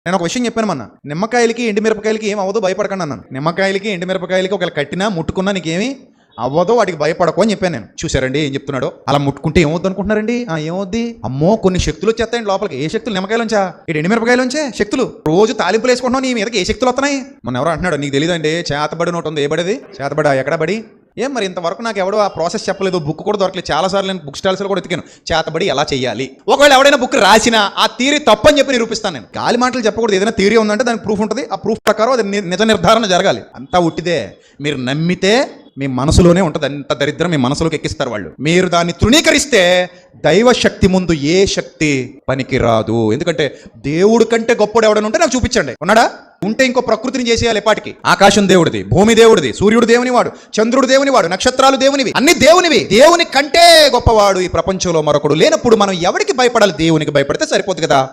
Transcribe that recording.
నేను ఒక విషయం చెప్పాను మొన్న, నిమ్మకాయలకి ఎండుమిరపకాయలకి ఏం అవ్వదు, భయపడకండి అన్నాను. నిమ్మకాయలకి ఎండుమిరపకాయలకి ఒకవేళ కట్టినా ముట్టుకున్నా నీకేమి అవ్వదో, వాటికి భయపడకు అని చెప్పాను నేను. చూసారండి ఏం చెప్తున్నాడో. అలా ముట్టుకుంటే ఏమవుద్దు అనుకుంటున్నారండి? ఏమవుద్ది? అమ్మో కొన్ని శక్తులు వచ్చేస్తాయండి లోపలికి. ఏ శక్తులు? నిమ్మకాయలుంచా, ఇటు ఎండుమిరపకాయలుంచే శక్తులు. రోజు తాలింపులు వేసుకుంటున్నావు, నీ మీదకి ఏ శక్తులు వస్తున్నాయి? మొన్న ఎవరో అంటున్నాడు, నీకు తెలియదండి చేతబడి నోటు ఉంది. ఏ బడిది? చేతబడా? ఎక్కడ బడి? ఏం మరి ఇంతవరకు నాకు ఎవడో ఆ ప్రాసెస్ చెప్పలేదు, బుక్ కూడా దొరకలేదు. చాలాసార్లు నేను బుక్ స్టాల్స్లో కూడా ఎతికాను చేతబడి ఎలా చేయాలి. ఒకవేళ ఎవడైనా బుక్ రాసినా ఆ థియరీ తప్పని చెప్పి నిరూపిస్తాను నేను. గాలి మాటలు చెప్పకూడదు. ఏదైనా థియరీ ఉందంటే దానికి ప్రూఫ్ ఉంటుంది. ఆ ప్రూఫ్ ప్రకారం అది నిజ నిర్ధారణ జరగాలి. అంతా ఉట్టిదే. మీరు నమ్మితే మీ మనసులోనే ఉంటుంది. అంత దరిద్రం మీ మనసులోకి ఎక్కిస్తారు వాళ్ళు. మీరు దాన్ని తృణీకరిస్తే దైవ శక్తి ముందు ఏ శక్తి పనికి రాదు. ఎందుకంటే దేవుడు కంటే గొప్పడు ఎవడని ఉంటే నాకు చూపించండి. ఉన్నాడా? ఉంటే ఇంకో ప్రకృతిని చేసేయాలి ఎప్పటికి. ఆకాశం దేవుడిది, భూమి దేవుడిది, సూర్యుడు దేవుని వాడు, చంద్రుడు దేవుని వాడు, నక్షత్రాలు దేవునివి, అన్ని దేవునివి. దేవుని కంటే గొప్పవాడు ఈ ప్రపంచంలో మరొకడు లేనప్పుడు మనం ఎవరికి భయపడాలి? దేవునికి భయపడితే సరిపోతుంది కదా.